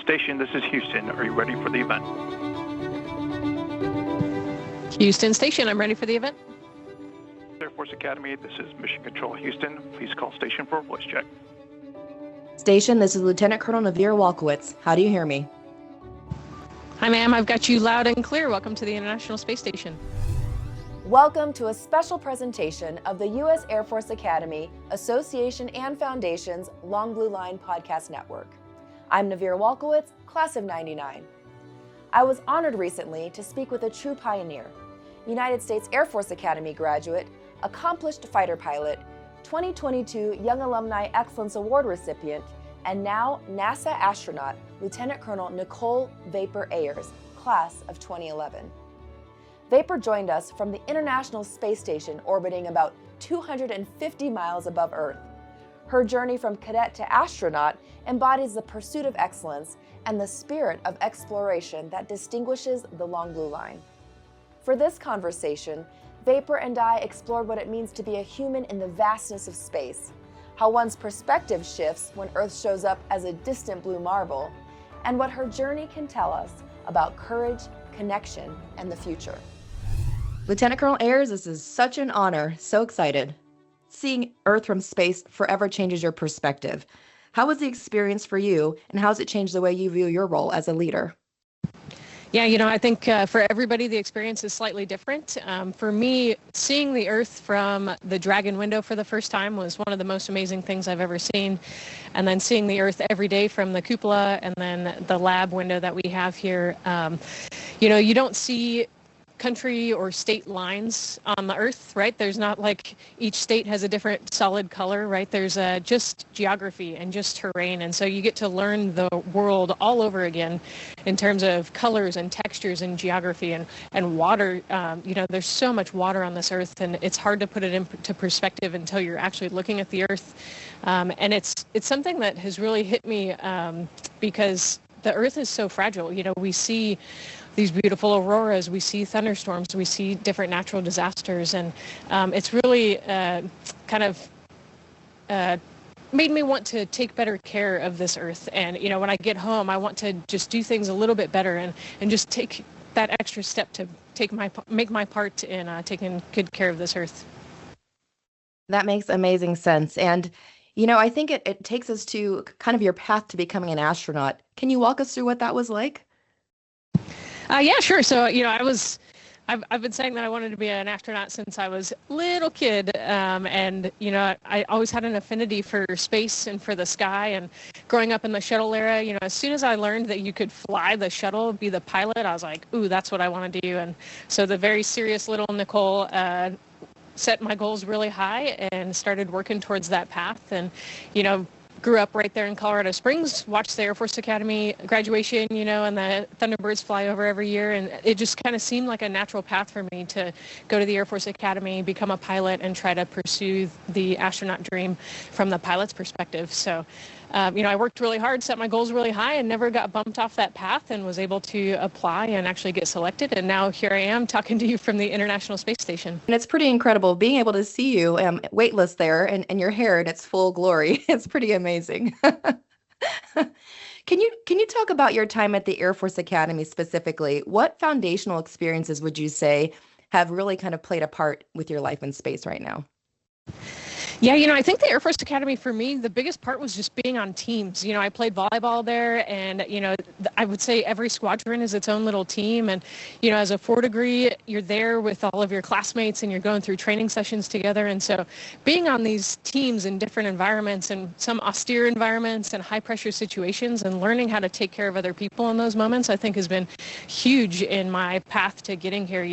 Station, this is Houston. Are you ready for the event? Houston Station, I'm ready for the event. Air Force Academy, this is Mission Control Houston. Please call station for a voice check. Station, this is Lieutenant Colonel Nichole Walkowitz. How do you hear me? Hi, ma'am. I've got you loud and clear. Welcome to the International Space Station. Welcome to a special presentation of the U.S. Air Force Academy Association and Foundation's Long Blue Line podcast network. I'm Nichole Walkowitz, class of '99. I was honored recently to speak with a true pioneer, United States Air Force Academy graduate, accomplished fighter pilot, 2022 Young Alumni Excellence Award recipient, and now NASA astronaut, Lieutenant Colonel Nichole Vapor Ayers, class of 2011. Vapor joined us from the International Space Station orbiting about 250 miles above Earth. Her journey from cadet to astronaut embodies the pursuit of excellence and the spirit of exploration that distinguishes the Long Blue Line. For this conversation, Vapor and I explored what it means to be a human in the vastness of space, how one's perspective shifts when Earth shows up as a distant blue marble, and what her journey can tell us about courage, connection, and the future. Lieutenant Colonel Ayers, this is such an honor. So excited. Seeing Earth from space forever changes your perspective. How was the experience for you, and how has it changed the way you view your role as a leader? Yeah, I think for everybody, the experience is slightly different. For me, seeing the Earth from the Dragon window for the first time was one of the most amazing things I've ever seen. And then seeing the Earth every day from the cupola and then the lab window that we have here, you don't see country or state lines on the Earth, right? There's not like each state has a different solid color, right? There's just geography and just terrain. And so you get to learn the world all over again in terms of colors and textures and geography and water. There's so much water on this Earth, and it's hard to put it into perspective until you're actually looking at the Earth. And it's something that has really hit me because the Earth is so fragile. We see these beautiful auroras, we see thunderstorms, we see different natural disasters, and it's really made me want to take better care of this Earth. And when I get home, I want to just do things a little bit better and just take that extra step to make my part in taking good care of this Earth. That makes amazing sense. And I think it takes us to kind of your path to becoming an astronaut. Can you walk us through what that was like? Yeah, sure. So, I've been saying that I wanted to be an astronaut since I was a little kid. I always had an affinity for space and for the sky. And growing up in the shuttle era, as soon as I learned that you could fly the shuttle, be the pilot, I was like, ooh, that's what I want to do. And so the very serious little Nichole set my goals really high and started working towards that path. And, grew up right there in Colorado Springs, watched the Air Force Academy graduation, and the Thunderbirds fly over every year. And it just kind of seemed like a natural path for me to go to the Air Force Academy, become a pilot, and try to pursue the astronaut dream from the pilot's perspective. So, I worked really hard, set my goals really high, and never got bumped off that path, and was able to apply and actually get selected. And now here I am talking to you from the International Space Station. And it's pretty incredible being able to see you weightless there and your hair in its full glory. It's pretty amazing. Can you talk about your time at the Air Force Academy specifically? What foundational experiences would you say have really kind of played a part with your life in space right now? Yeah, I think the Air Force Academy for me, the biggest part was just being on teams. I played volleyball there, and, I would say every squadron is its own little team. And, as a 4-degree, you're there with all of your classmates and you're going through training sessions together. And so being on these teams in different environments and some austere environments and high pressure situations and learning how to take care of other people in those moments, I think has been huge in my path to getting here.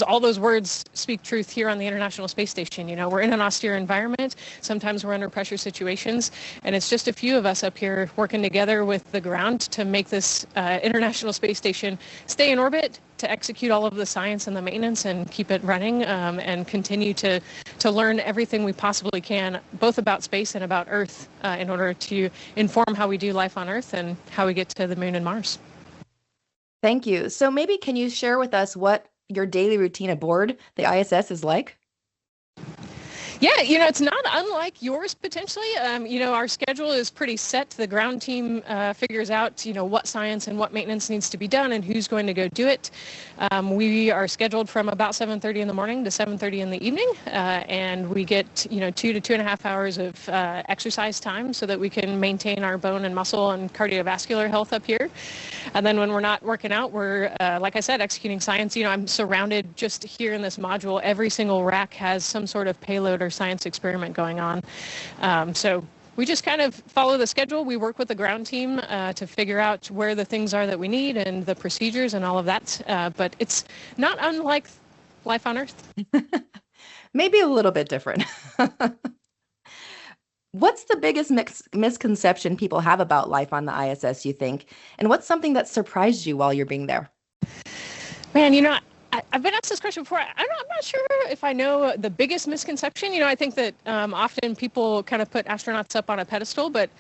All those words speak truth here on the International Space Station. We're in an austere environment. Sometimes we're under pressure situations, and it's just a few of us up here working together with the ground to make this International Space Station stay in orbit, to execute all of the science and the maintenance and keep it running, and continue to learn everything we possibly can, both about space and about Earth, in order to inform how we do life on Earth and how we get to the moon and Mars. Thank you. So maybe can you share with us what your daily routine aboard the ISS is like? Yeah, it's not unlike yours potentially. Our schedule is pretty set. The ground team figures out, what science and what maintenance needs to be done and who's going to go do it. We are scheduled from about 7:30 in the morning to 7:30 in the evening, and we get, 2 to 2.5 hours of exercise time so that we can maintain our bone and muscle and cardiovascular health up here. And then when we're not working out, we're, like I said, executing science. I'm surrounded just here in this module. Every single rack has some sort of payload or science experiment going on. So we just kind of follow the schedule. We work with the ground team to figure out where the things are that we need and the procedures and all of that. But it's not unlike life on Earth. Maybe a little bit different. What's the biggest misconception people have about life on the ISS, you think? And what's something that surprised you while you're being there? Man, I've been asked this question before. I'm not sure if I know the biggest misconception. I think that often people kind of put astronauts up on a pedestal, but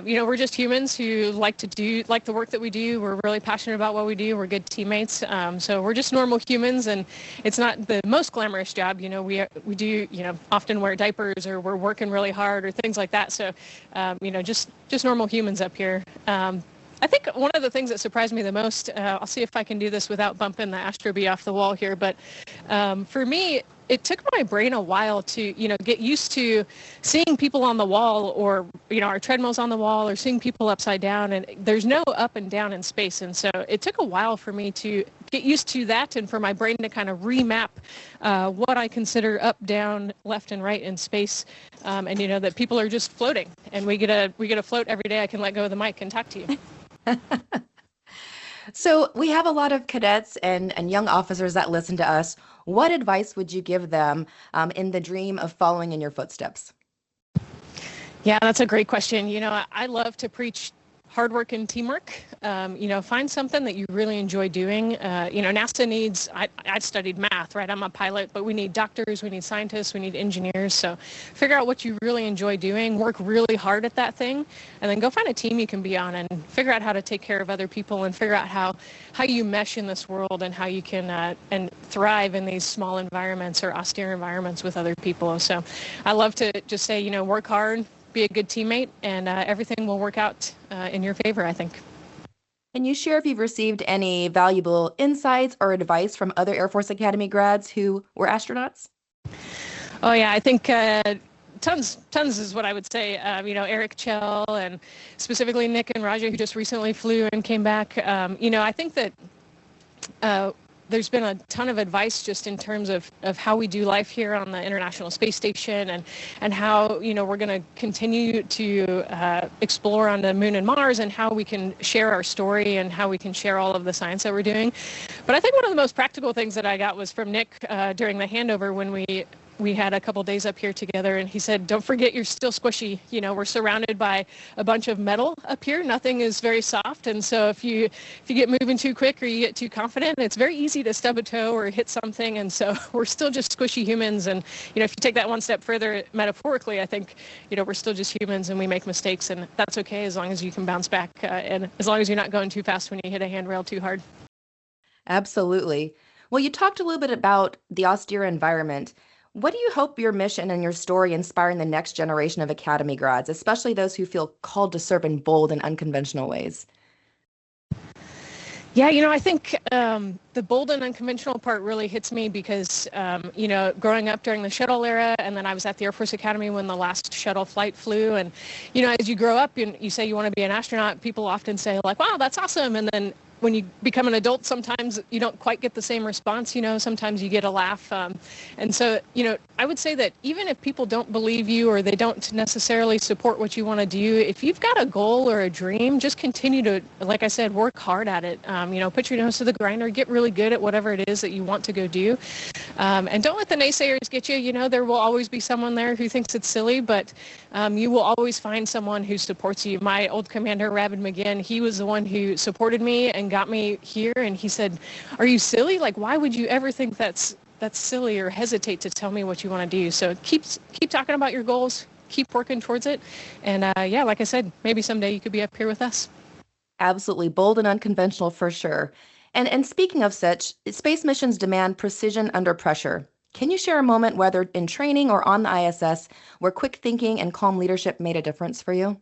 we're just humans who like the work that we do. We're really passionate about what we do. We're good teammates. So we're just normal humans, and it's not the most glamorous job. We do often wear diapers, or we're working really hard, or things like that. So just normal humans up here. I think one of the things that surprised me the most, I'll see if I can do this without bumping the Astrobee off the wall here, but for me, it took my brain a while to, get used to seeing people on the wall, or, our treadmills on the wall, or seeing people upside down, and there's no up and down in space. And so it took a while for me to get used to that, and for my brain to kind of remap what I consider up, down, left, and right in space, and that people are just floating, and we get a float every day. I can let go of the mic and talk to you. So we have a lot of cadets and young officers that listen to us. What advice would you give them in the dream of following in your footsteps? Yeah, that's a great question. I love to preach hard work and teamwork. Find something that you really enjoy doing. NASA needs, I studied math, right? I'm a pilot, but we need doctors, we need scientists, we need engineers. So figure out what you really enjoy doing, work really hard at that thing, and then go find a team you can be on and figure out how to take care of other people and figure out how you mesh in this world and how you can and thrive in these small environments or austere environments with other people. So I love to just say, work hard, be a good teammate, and everything will work out in your favor, I think. Can you share if you've received any valuable insights or advice from other Air Force Academy grads who were astronauts? Oh, yeah, I think tons is what I would say. Eric Chell, and specifically Nick and Raja, who just recently flew and came back. I think that there's been a ton of advice just in terms of how we do life here on the International Space Station, and how we're going to continue to explore on the Moon and Mars, and how we can share our story and how we can share all of the science that we're doing. But I think one of the most practical things that I got was from Nick during the handover when we had a couple days up here together, and he said, don't forget you're still squishy. We're surrounded by a bunch of metal up here. Nothing is very soft, and so if you get moving too quick or you get too confident, it's very easy to stub a toe or hit something. And so we're still just squishy humans, and if you take that one step further metaphorically, I think we're still just humans and we make mistakes, and that's okay as long as you can bounce back and as long as you're not going too fast when you hit a handrail too hard. Absolutely. Well, you talked a little bit about the austere environment. What do you hope your mission and your story inspiring the next generation of Academy grads, especially those who feel called to serve in bold and unconventional ways? Yeah, I think the bold and unconventional part really hits me because, growing up during the shuttle era, and then I was at the Air Force Academy when the last shuttle flight flew. And, as you grow up and you say you want to be an astronaut, people often say, like, wow, that's awesome. And then when you become an adult, sometimes you don't quite get the same response. Sometimes you get a laugh. And so, I would say that even if people don't believe you or they don't necessarily support what you want to do, if you've got a goal or a dream, just continue to, like I said, work hard at it. Put your nose to the grinder, get really good at whatever it is that you want to go do. And don't let the naysayers get you. There will always be someone there who thinks it's silly, but you will always find someone who supports you. My old commander, Rabid McGinn, he was the one who supported me and got me here, and he said, are you silly? Like, why would you ever think that's silly or hesitate to tell me what you want to do? So keep talking about your goals, keep working towards it, and like I said, maybe someday you could be up here with us. Absolutely. Bold and unconventional for sure. And speaking of such, space missions demand precision under pressure. Can you share a moment, whether in training or on the ISS, where quick thinking and calm leadership made a difference for you?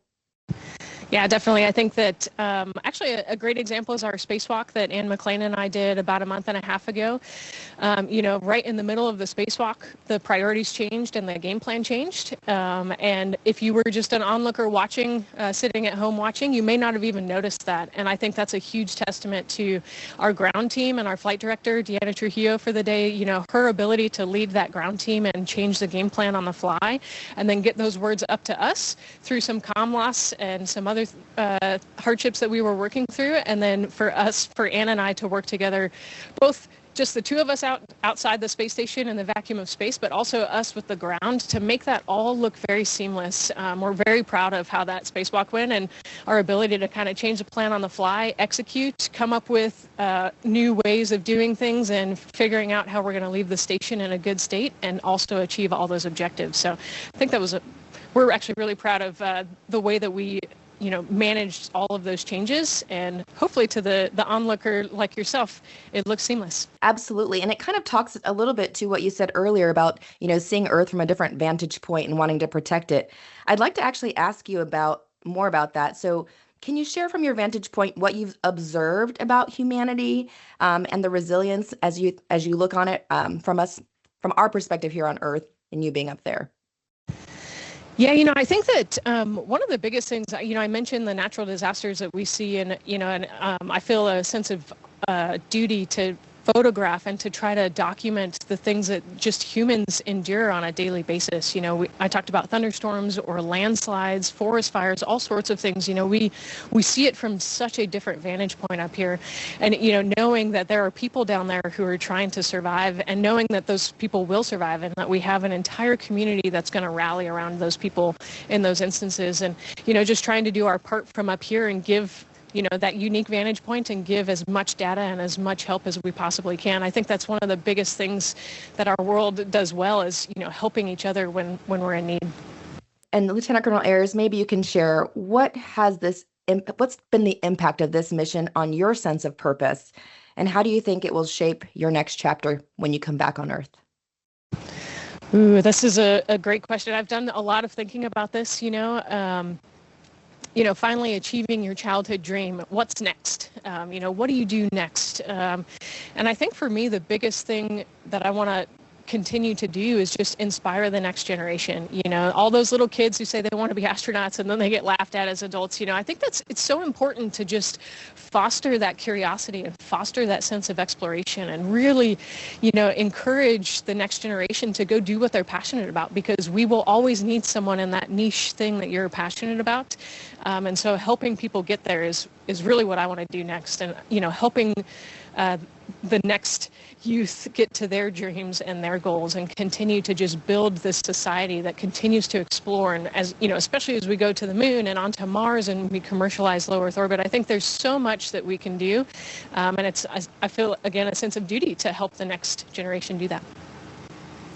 Yeah, definitely. I think that actually a great example is our spacewalk that Anne McLean and I did about a month and a half ago. Right in the middle of the spacewalk, the priorities changed and the game plan changed. And if you were just an onlooker watching, sitting at home watching, you may not have even noticed that. And I think that's a huge testament to our ground team and our flight director, Deanna Trujillo, for the day. Her ability to lead that ground team and change the game plan on the fly, and then get those words up to us through some comm loss and some other hardships that we were working through. And then for Anne and I to work together, both just the two of us outside the space station in the vacuum of space, but also us with the ground, to make that all look very seamless. We're very proud of how that spacewalk went, and our ability to kind of change the plan on the fly, execute, come up with new ways of doing things, and figuring out how we're going to leave the station in a good state and also achieve all those objectives. So I think we're actually really proud of the way that we managed all of those changes, and hopefully to the onlooker like yourself, it looks seamless. Absolutely. And it kind of talks a little bit to what you said earlier about, seeing Earth from a different vantage point and wanting to protect it. I'd like to actually ask you more about that. So can you share from your vantage point what you've observed about humanity and the resilience as you look on it from our perspective here on Earth and you being up there? Yeah, I think that one of the biggest things, I mentioned the natural disasters that we see, and I feel a sense of duty to photograph and to try to document the things that just humans endure on a daily basis. I talked about thunderstorms or landslides, forest fires, all sorts of things. We see it from such a different vantage point up here. And, knowing that there are people down there who are trying to survive, and knowing that those people will survive, and that we have an entire community that's going to rally around those people in those instances. And, just trying to do our part from up here and give that unique vantage point and give as much data and as much help as we possibly can. I think that's one of the biggest things that our world does well, is, helping each other when we're in need. And Lieutenant Colonel Ayers, maybe you can share what's been the impact of this mission on your sense of purpose, and how do you think it will shape your next chapter when you come back on Earth? Ooh, this is a great question. I've done a lot of thinking about this, finally achieving your childhood dream. What's next? What do you do next? And I think for me, the biggest thing that I want to continue to do is just inspire the next generation. All those little kids who say they want to be astronauts and then they get laughed at as adults. I think it's so important to just foster that curiosity and foster that sense of exploration, and really, encourage the next generation to go do what they're passionate about, because we will always need someone in that niche thing that you're passionate about. And so helping people get there is really what I want to do next, and, helping the next youth get to their dreams and their goals, and continue to just build this society that continues to explore. And as especially as we go to the moon and onto Mars and we commercialize low Earth orbit, I think there's so much that we can do, and I feel, again, a sense of duty to help the next generation do that.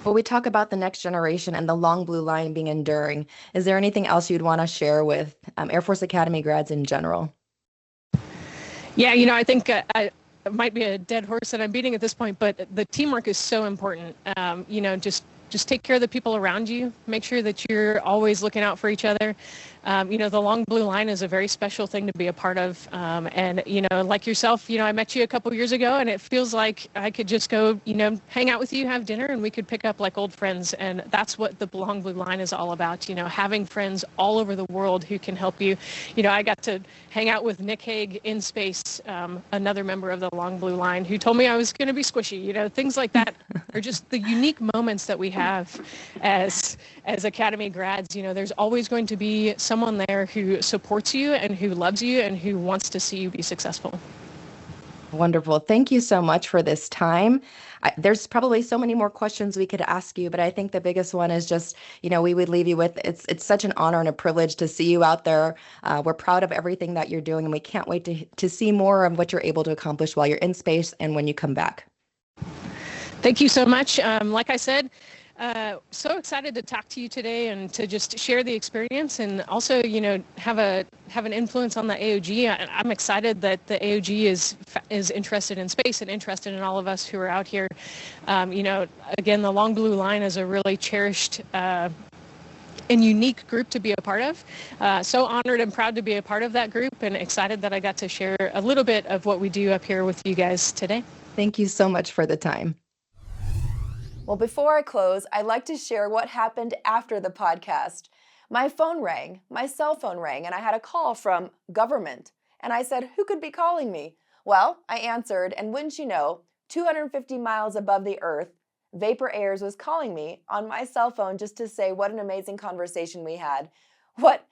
Well, we talk about the next generation and the long blue line being enduring. Is there anything else you'd want to share with Air Force Academy grads in general? Yeah, I think it might be a dead horse that I'm beating at this point, but the teamwork is so important. Just take care of the people around you. Make sure that you're always looking out for each other. The long blue line is a very special thing to be a part of. And, like yourself, I met you a couple years ago, and it feels like I could just go, hang out with you, have dinner, and we could pick up like old friends. And that's what the long blue line is all about, having friends all over the world who can help you. I got to hang out with Nichole in space, another member of the long blue line, who told me I was going to be squishy. Things like that are just the unique moments that we have as Academy grads. There's always going to be someone there who supports you and who loves you and who wants to see you be successful. Wonderful. Thank you so much for this time. There's probably so many more questions we could ask you, but I think the biggest one is just, we would leave you with, it's such an honor and a privilege to see you out there. We're proud of everything that you're doing, and we can't wait to see more of what you're able to accomplish while you're in space and when you come back. Thank you so much. Like I said, So excited to talk to you today and to just share the experience and also, have an influence on the AOG. I'm excited that the AOG is interested in space and interested in all of us who are out here. Again, the Long Blue Line is a really cherished and unique group to be a part of. So honored and proud to be a part of that group and excited that I got to share a little bit of what we do up here with you guys today. Thank you so much for the time. Well, before I close, I'd like to share what happened after the podcast. My phone rang, my cell phone rang, and I had a call from government. And I said, who could be calling me? Well, I answered, and wouldn't you know, 250 miles above the Earth, Vapor Ayers was calling me on my cell phone just to say what an amazing conversation we had, what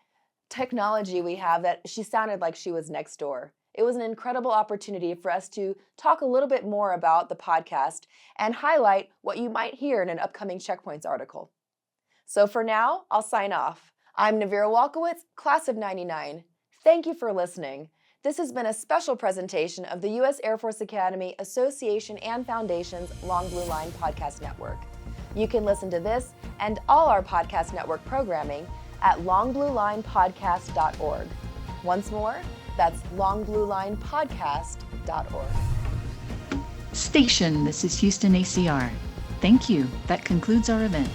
technology we have, that she sounded like she was next door. It was an incredible opportunity for us to talk a little bit more about the podcast and highlight what you might hear in an upcoming Checkpoints article. So for now, I'll sign off. I'm Navira Walkowitz, class of 99. Thank you for listening. This has been a special presentation of the U.S. Air Force Academy Association and Foundation's Long Blue Line Podcast Network. You can listen to this and all our podcast network programming at longbluelinepodcast.org. Once more, that's longbluelinepodcast.org. Station, this is Houston ACR. Thank you. That concludes our event.